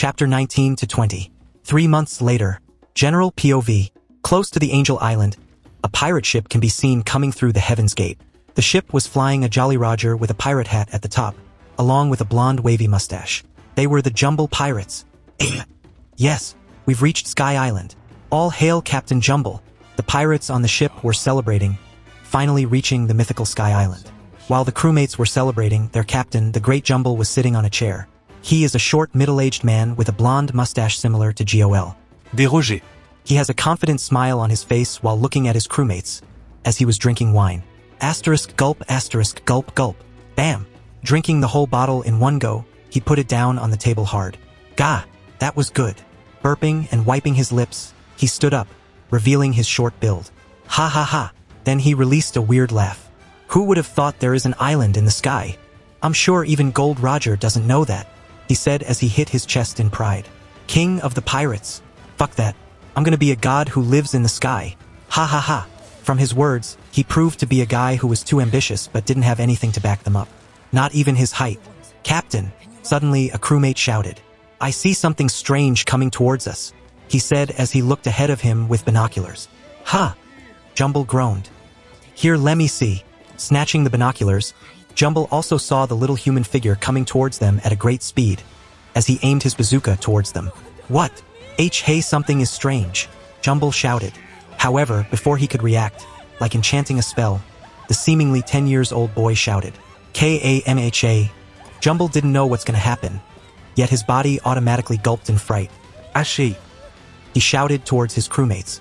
Chapter 19 to 20. 3 months later. General POV. Close to the Angel Island, a pirate ship can be seen coming through the Heaven's Gate. The ship was flying a Jolly Roger with a pirate hat at the top, along with a blonde wavy mustache. They were the Jumble Pirates. Yes, we've reached Sky Island. All hail Captain Jumble. The pirates on the ship were celebrating, finally reaching the mythical Sky Island. While the crewmates were celebrating, their captain, the Great Jumble, was sitting on a chair. He is a short, middle-aged man with a blonde mustache similar to GOL. Déroger. He has a confident smile on his face while looking at his crewmates, as he was drinking wine. Asterisk gulp, asterisk gulp gulp. Bam! Drinking the whole bottle in one go, he put it down on the table hard. Gah, that was good. Burping and wiping his lips, he stood up, revealing his short build. Ha ha ha. Then he released a weird laugh. Who would have thought there is an island in the sky? I'm sure even Gold Roger doesn't know that, he said as he hit his chest in pride. King of the pirates. Fuck that. I'm gonna be a god who lives in the sky. Ha ha ha. From his words, he proved to be a guy who was too ambitious but didn't have anything to back them up. Not even his height. Captain, suddenly a crewmate shouted. I see something strange coming towards us, he said as he looked ahead of him with binoculars. Ha! Jumble groaned. Here, let me see. Snatching the binoculars, Jumble also saw the little human figure coming towards them at a great speed, as he aimed his bazooka towards them. What? Hey, something is strange, Jumble shouted. However, before he could react, like enchanting a spell, the seemingly 10 years old boy shouted, Kamha. Jumble didn't know what's gonna happen, yet his body automatically gulped in fright. Ashi. He shouted towards his crewmates.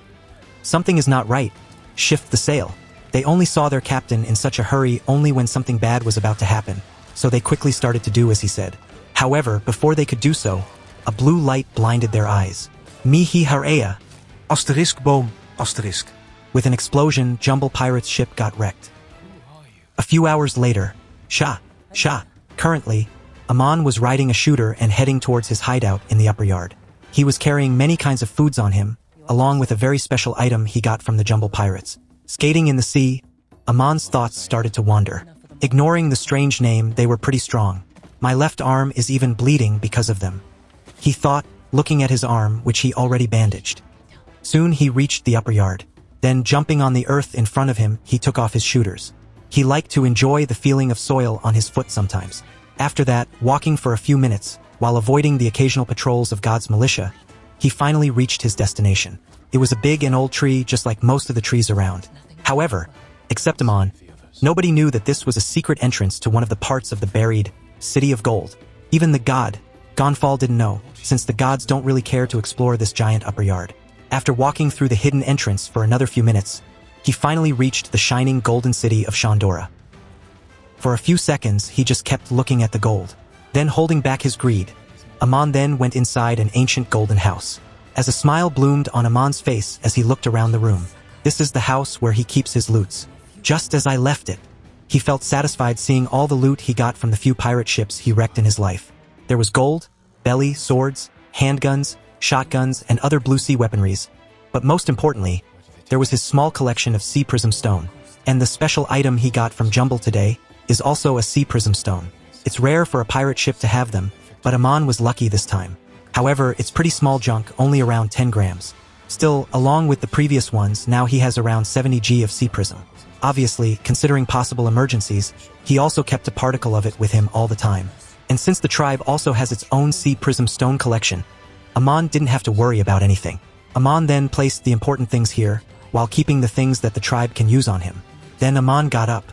Something is not right. Shift the sail. They only saw their captain in such a hurry only when something bad was about to happen, so they quickly started to do as he said. However, before they could do so, a blue light blinded their eyes. Mihi Hareya. Asterisk boom, asterisk. With an explosion, Jumble Pirate's ship got wrecked. A few hours later, Shah. Currently, Amon was riding a shooter and heading towards his hideout in the upper yard. He was carrying many kinds of foods on him, along with a very special item he got from the Jumble Pirates. Skating in the sea, Amon's thoughts started to wander. Ignoring the strange name, they were pretty strong. My left arm is even bleeding because of them, he thought, looking at his arm, which he already bandaged. Soon he reached the upper yard. Then, jumping on the earth in front of him, he took off his shooters. He liked to enjoy the feeling of soil on his foot sometimes. After that, walking for a few minutes, while avoiding the occasional patrols of God's militia, he finally reached his destination. It was a big and old tree just like most of the trees around. However, except Amon, nobody knew that this was a secret entrance to one of the parts of the buried City of Gold. Even the god, Gonfall, didn't know, since the gods don't really care to explore this giant upper yard. After walking through the hidden entrance for another few minutes, he finally reached the shining golden city of Shandora. For a few seconds, he just kept looking at the gold. Then, holding back his greed, Amon then went inside an ancient golden house. As a smile bloomed on Amon's face as he looked around the room. This is the house where he keeps his loots. Just as I left it. He felt satisfied seeing all the loot he got from the few pirate ships he wrecked in his life. There was gold, belly, swords, handguns, shotguns, and other blue sea weaponries. But most importantly, there was his small collection of sea prism stone. And the special item he got from Jumble today is also a sea prism stone. It's rare for a pirate ship to have them, but Amon was lucky this time. However, it's pretty small junk, only around 10 grams. Still, along with the previous ones, now he has around 70 G of sea prism. Obviously, considering possible emergencies, he also kept a particle of it with him all the time. And since the tribe also has its own sea prism stone collection, Amon didn't have to worry about anything. Amon then placed the important things here, while keeping the things that the tribe can use on him. Then Amon got up.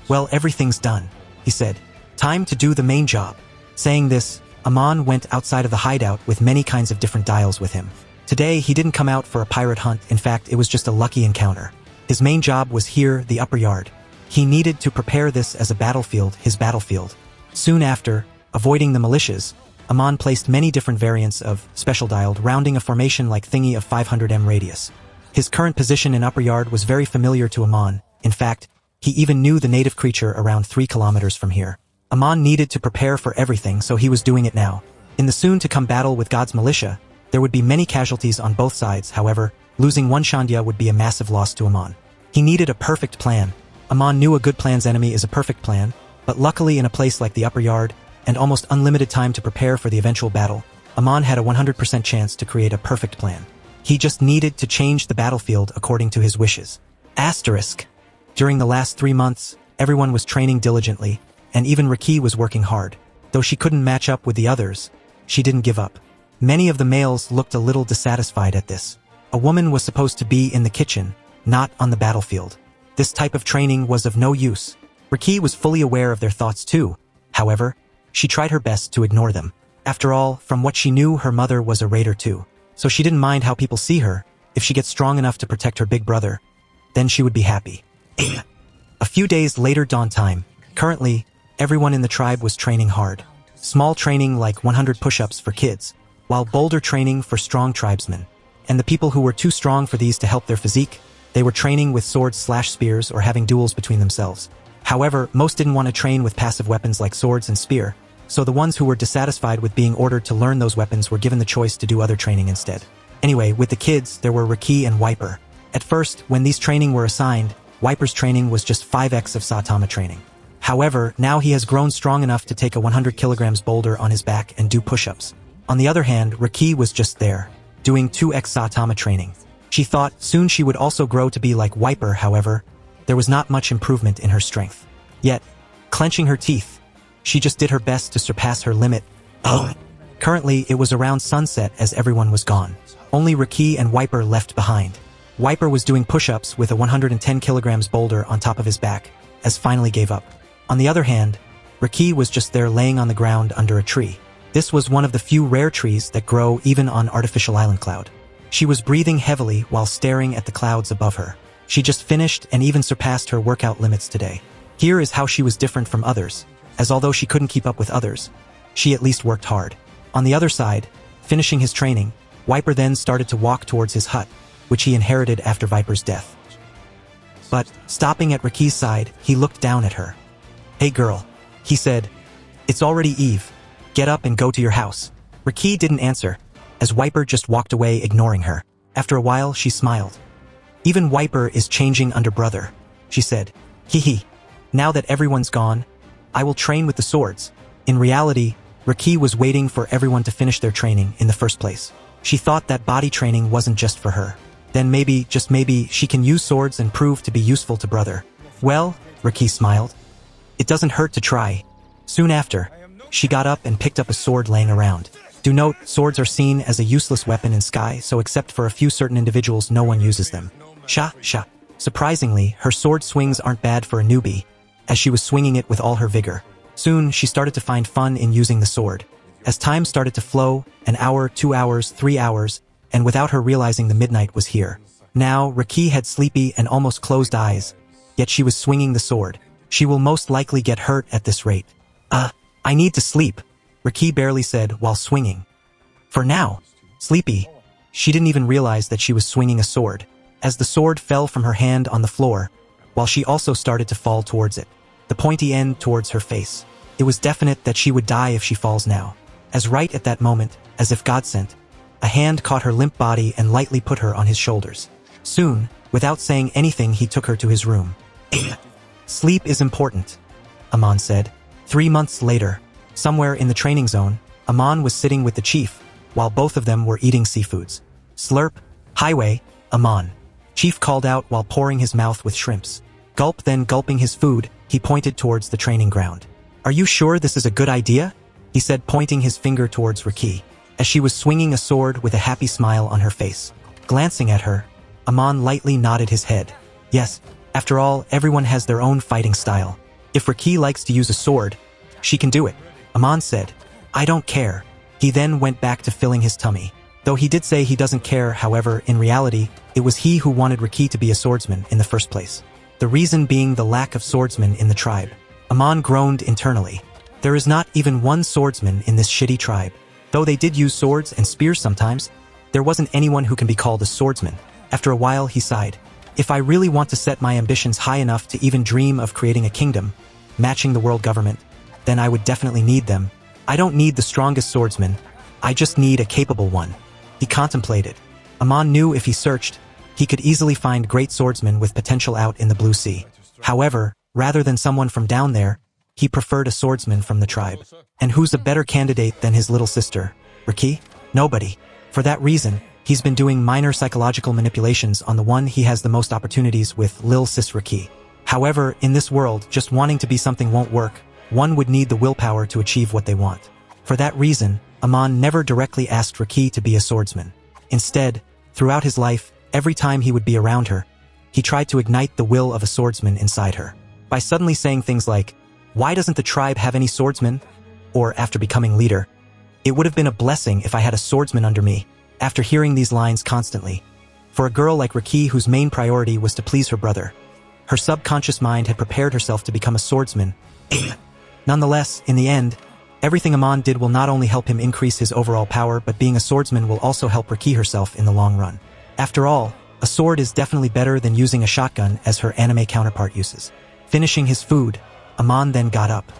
Well, everything's done, he said. Time to do the main job. Saying this, Amon went outside of the hideout with many kinds of different dials with him. Today, he didn't come out for a pirate hunt. In fact, it was just a lucky encounter. His main job was here, the upper yard. He needed to prepare this as a battlefield, his battlefield. Soon after, avoiding the militias, Amon placed many different variants of special dialed, rounding a formation like thingy of 500 m radius. His current position in upper yard was very familiar to Amon. In fact, he even knew the native creature around 3 kilometers from here. Amon needed to prepare for everything, so he was doing it now. In the soon-to-come battle with God's militia, there would be many casualties on both sides. However, losing one Shandya would be a massive loss to Amon. He needed a perfect plan. Amon knew a good plan's enemy is a perfect plan, but luckily in a place like the upper yard, and almost unlimited time to prepare for the eventual battle, Amon had a 100% chance to create a perfect plan. He just needed to change the battlefield according to his wishes. Asterisk. During the last 3 months, everyone was training diligently, and even Riki was working hard. Though she couldn't match up with the others, she didn't give up. Many of the males looked a little dissatisfied at this. A woman was supposed to be in the kitchen, not on the battlefield. This type of training was of no use. Riki was fully aware of their thoughts too. However, she tried her best to ignore them. After all, from what she knew, her mother was a raider too. So she didn't mind how people see her. If she gets strong enough to protect her big brother, then she would be happy. A few days later, dawn time. Currently, everyone in the tribe was training hard. Small training like 100 push-ups for kids, while boulder training for strong tribesmen. And the people who were too strong for these to help their physique, they were training with swords/spears or having duels between themselves. However, most didn't want to train with passive weapons like swords and spear, so the ones who were dissatisfied with being ordered to learn those weapons were given the choice to do other training instead. Anyway, with the kids, there were Riki and Wiper. At first, when these training were assigned, Wiper's training was just 5x of Saitama training. However, now he has grown strong enough to take a 100 kilograms boulder on his back and do push-ups. On the other hand, Riki was just there, doing 2x Saitama training. She thought soon she would also grow to be like Wiper. However, there was not much improvement in her strength. Yet, clenching her teeth, she just did her best to surpass her limit. Currently, it was around sunset as everyone was gone. Only Riki and Wiper left behind. Wiper was doing push-ups with a 110 kilograms boulder on top of his back, as finally gave up. On the other hand, Riki was just there laying on the ground under a tree. This was one of the few rare trees that grow even on artificial island cloud. She was breathing heavily while staring at the clouds above her. She just finished and even surpassed her workout limits today. Here is how she was different from others, as although she couldn't keep up with others, she at least worked hard. On the other side, finishing his training, Wiper then started to walk towards his hut, which he inherited after Viper's death. But, stopping at Riki's side, he looked down at her. "Hey girl," he said. "It's already eve. Get up and go to your house." Riki didn't answer, as Wiper just walked away ignoring her. After a while, she smiled. "Even Wiper is changing under brother," she said. "Hee. Now that everyone's gone, I will train with the swords." In reality, Riki was waiting for everyone to finish their training in the first place. She thought that body training wasn't just for her. Then maybe, just maybe, she can use swords and prove to be useful to brother. "Well," Riki smiled, "it doesn't hurt to try." Soon after, she got up and picked up a sword laying around. Do note, swords are seen as a useless weapon in Sky, so except for a few certain individuals, no one uses them. Sha. Surprisingly, her sword swings aren't bad for a newbie, as she was swinging it with all her vigor. Soon, she started to find fun in using the sword. As time started to flow, an hour, 2 hours, 3 hours, and without her realizing the midnight was here. Now, Riki had sleepy and almost closed eyes, yet she was swinging the sword. She will most likely get hurt at this rate. I need to sleep," Riki barely said while swinging. For now, sleepy, she didn't even realize that she was swinging a sword, as the sword fell from her hand on the floor, while she also started to fall towards it, the pointy end towards her face. It was definite that she would die if she falls now, as right at that moment, as if God sent, a hand caught her limp body and lightly put her on his shoulders. Soon, without saying anything, he took her to his room. "Sleep is important," Amon said. 3 months later, somewhere in the training zone, Amon was sitting with the chief, while both of them were eating seafoods. "Slurp, highway, Amon," Chief called out while pouring his mouth with shrimps. Gulp, then gulping his food, he pointed towards the training ground. "Are you sure this is a good idea?" he said, pointing his finger towards Riki, as she was swinging a sword with a happy smile on her face. Glancing at her, Amon lightly nodded his head. Yes, after all, everyone has their own fighting style. If Riki likes to use a sword, she can do it, Amon said. "I don't care." He then went back to filling his tummy. Though he did say he doesn't care, however, in reality, it was he who wanted Riki to be a swordsman in the first place. The reason being the lack of swordsmen in the tribe. Amon groaned internally. There is not even one swordsman in this shitty tribe. Though they did use swords and spears sometimes, there wasn't anyone who can be called a swordsman. After a while, he sighed. If I really want to set my ambitions high enough to even dream of creating a kingdom, matching the world government, then I would definitely need them. I don't need the strongest swordsman, I just need a capable one. He contemplated. Amon knew if he searched, he could easily find great swordsmen with potential out in the blue sea. However, rather than someone from down there, he preferred a swordsman from the tribe. And who's a better candidate than his little sister? Riki? Nobody. For that reason, he's been doing minor psychological manipulations on the one he has the most opportunities with, Lil Sis Riki. However, in this world, just wanting to be something won't work. One would need the willpower to achieve what they want. For that reason, Amon never directly asked Riki to be a swordsman. Instead, throughout his life, every time he would be around her, he tried to ignite the will of a swordsman inside her. By suddenly saying things like, "Why doesn't the tribe have any swordsmen?" Or after becoming leader, "It would have been a blessing if I had a swordsman under me." After hearing these lines constantly, for a girl like Riki whose main priority was to please her brother, her subconscious mind had prepared herself to become a swordsman. Nonetheless, in the end, everything Amon did will not only help him increase his overall power, but being a swordsman will also help Riki herself in the long run. After all, a sword is definitely better than using a shotgun as her anime counterpart uses. Finishing his food, Amon then got up.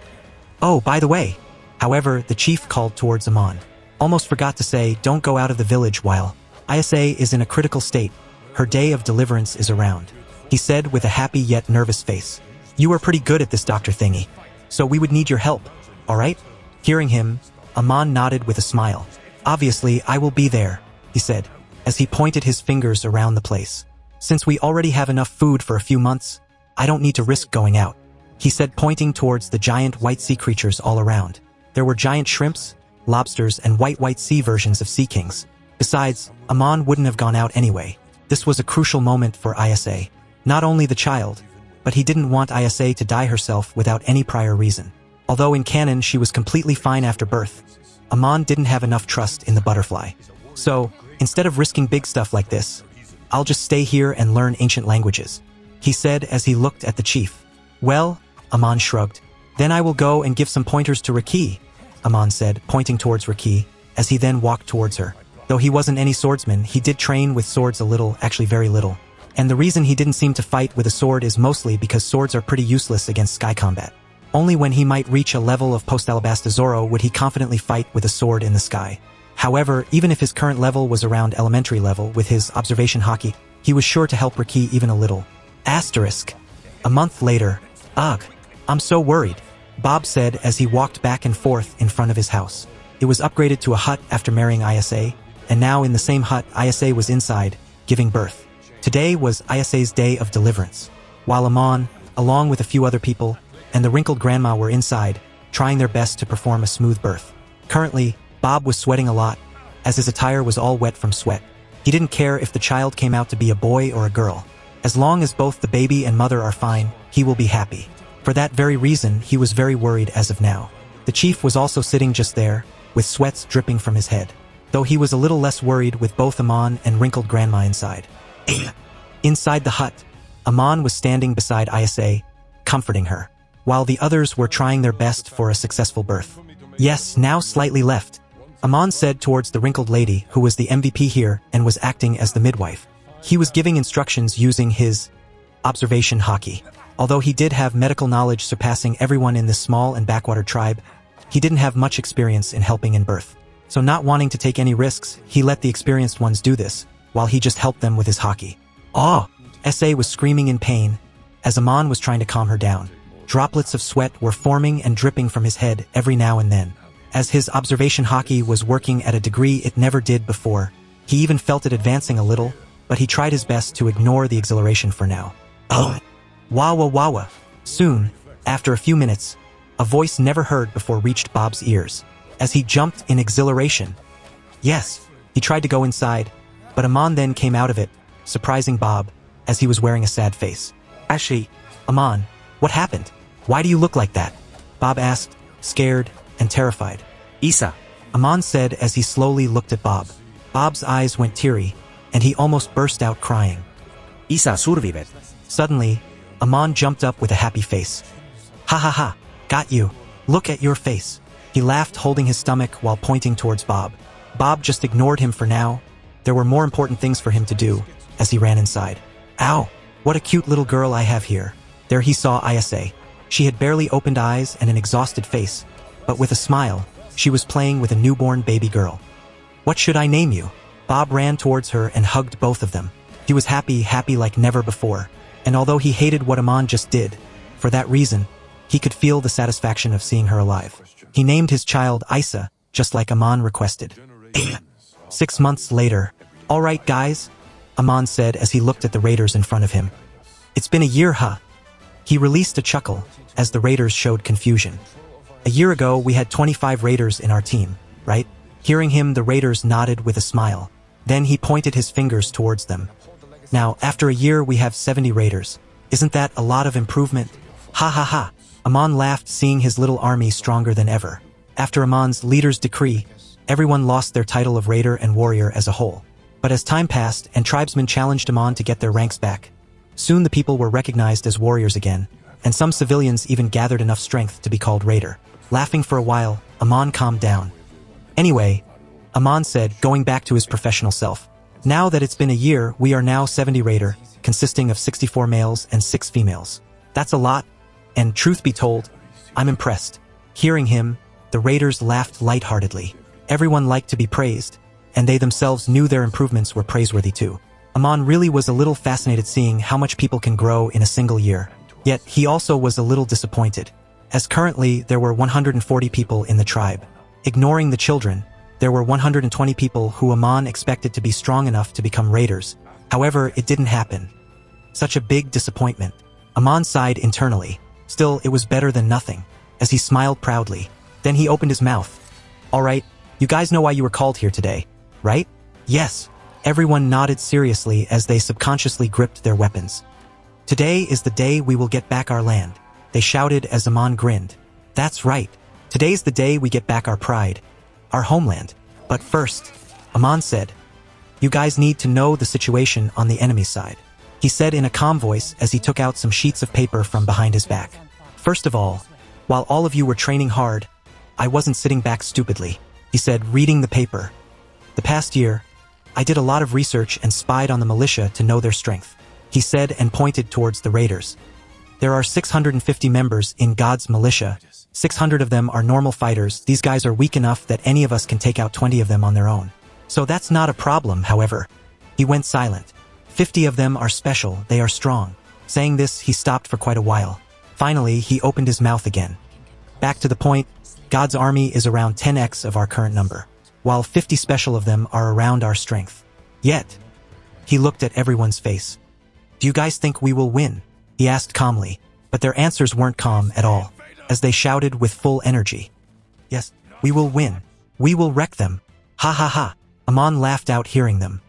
Oh, by the way. However, the chief called towards Amon. Almost forgot to say, don't go out of the village while Isa is in a critical state. Her day of deliverance is around. He said with a happy yet nervous face. You are pretty good at this doctor thingy, so we would need your help, alright? Hearing him, Amon nodded with a smile. Obviously, I will be there, he said, as he pointed his fingers around the place. Since we already have enough food for a few months, I don't need to risk going out, he said, pointing towards the giant white sea creatures all around. There were giant shrimps, lobsters, and white sea versions of sea kings. Besides, Amon wouldn't have gone out anyway. This was a crucial moment for Isa. Not only the child, but he didn't want Isa to die herself without any prior reason. Although in canon she was completely fine after birth, Amon didn't have enough trust in the butterfly. So, instead of risking big stuff like this, I'll just stay here and learn ancient languages, he said as he looked at the chief. Well, Amon shrugged. Then I will go and give some pointers to Riki, Amon said, pointing towards Riki, as he then walked towards her. Though he wasn't any swordsman, he did train with swords a little, actually very little. And the reason he didn't seem to fight with a sword is mostly because swords are pretty useless against sky combat. Only when he might reach a level of post-Alabasta Zoro would he confidently fight with a sword in the sky. However, even if his current level was around elementary level with his observation haki, he was sure to help Riki even a little. Asterisk. A month later. Ugh, I'm so worried, Bob said as he walked back and forth in front of his house. It was upgraded to a hut after marrying Isa, and now in the same hut Isa was inside, giving birth. Today was Isa's day of deliverance. While Amon, along with a few other people, and the wrinkled grandma were inside, trying their best to perform a smooth birth. Currently, Bob was sweating a lot, as his attire was all wet from sweat. He didn't care if the child came out to be a boy or a girl. As long as both the baby and mother are fine, he will be happy. For that very reason, he was very worried as of now. The chief was also sitting just there, with sweats dripping from his head, though he was a little less worried with both Amon and wrinkled grandma inside. Inside the hut, Amon was standing beside Isa, comforting her, while the others were trying their best for a successful birth. Yes, now slightly left, Amon said towards the wrinkled lady who was the MVP here and was acting as the midwife. He was giving instructions using his observation haki. Although he did have medical knowledge surpassing everyone in this small and backwater tribe, he didn't have much experience in helping in birth. So not wanting to take any risks, he let the experienced ones do this, while he just helped them with his haki. Oh! Sa was screaming in pain, as Amon was trying to calm her down. Droplets of sweat were forming and dripping from his head every now and then. As his observation haki was working at a degree it never did before, he even felt it advancing a little, but he tried his best to ignore the exhilaration for now. Oh! Wawa wawa. Soon, after a few minutes, a voice never heard before reached Bob's ears, as he jumped in exhilaration. Yes, he tried to go inside, but Amon then came out of it, surprising Bob, as he was wearing a sad face. Ashi, Amon, what happened? Why do you look like that? Bob asked, scared and terrified. Isa, Amon said as he slowly looked at Bob. Bob's eyes went teary, and he almost burst out crying. Isa survived. Suddenly, Amon jumped up with a happy face. Ha ha ha, got you. Look at your face. He laughed, holding his stomach while pointing towards Bob. Bob just ignored him for now. There were more important things for him to do, as he ran inside. Ow, what a cute little girl I have here. There he saw Isa. She had barely opened eyes and an exhausted face, but with a smile, she was playing with a newborn baby girl. What should I name you? Bob ran towards her and hugged both of them. He was happy like never before, and although he hated what Amon just did, for that reason, he could feel the satisfaction of seeing her alive. He named his child Isa, just like Amon requested. 6 months later. All right, guys, Amon said as he looked at the raiders in front of him. It's been a year, huh? He released a chuckle as the raiders showed confusion. A year ago, we had 25 raiders in our team, right? Hearing him, the raiders nodded with a smile. Then he pointed his fingers towards them. Now, after a year, we have 70 raiders. Isn't that a lot of improvement? Ha ha ha. Amon laughed, seeing his little army stronger than ever. After Amon's leader's decree, everyone lost their title of raider and warrior as a whole. But as time passed and tribesmen challenged Amon to get their ranks back, soon the people were recognized as warriors again, and some civilians even gathered enough strength to be called raider. Laughing for a while, Amon calmed down. Anyway, Amon said, going back to his professional self. Now that it's been a year, we are now 70 raider, consisting of 64 males and 6 females. That's a lot, and truth be told, I'm impressed. Hearing him, the raiders laughed lightheartedly. Everyone liked to be praised, and they themselves knew their improvements were praiseworthy too. Amon really was a little fascinated seeing how much people can grow in a single year. Yet he also was a little disappointed, as currently there were 140 people in the tribe. Ignoring the children, there were 120 people who Amon expected to be strong enough to become raiders. However, it didn't happen. Such a big disappointment. Amon sighed internally. Still, it was better than nothing, as he smiled proudly. Then he opened his mouth. All right, you guys know why you were called here today, right? Yes. Everyone nodded seriously as they subconsciously gripped their weapons. Today is the day we will get back our land, they shouted as Amon grinned. That's right. Today's the day we get back our pride, our homeland. But first, Amon said, you guys need to know the situation on the enemy side. He said in a calm voice as he took out some sheets of paper from behind his back. First of all, while all of you were training hard, I wasn't sitting back stupidly, he said, reading the paper. The past year, I did a lot of research and spied on the militia to know their strength, he said and pointed towards the raiders. There are 650 members in God's militia. 600 of them are normal fighters. These guys are weak enough that any of us can take out 20 of them on their own. So that's not a problem, however. He went silent. 50 of them are special, they are strong. Saying this, he stopped for quite a while. Finally, he opened his mouth again. Back to the point, God's army is around 10x of our current number, while 50 special of them are around our strength. Yet, he looked at everyone's face. Do you guys think we will win? He asked calmly, but their answers weren't calm at all, as they shouted with full energy. Yes, we will win. We will wreck them. Ha ha ha. Amon laughed out hearing them.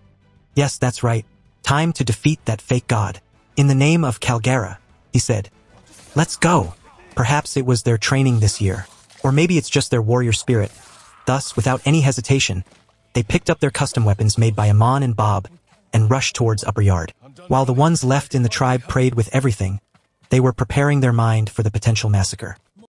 Yes, that's right. Time to defeat that fake god. In the name of Calgara, he said. Let's go. Perhaps it was their training this year, or maybe it's just their warrior spirit. Thus, without any hesitation, they picked up their custom weapons made by Amon and Bob and rushed towards Upper Yard. While the ones left in the tribe prayed with everything, they were preparing their mind for the potential massacre.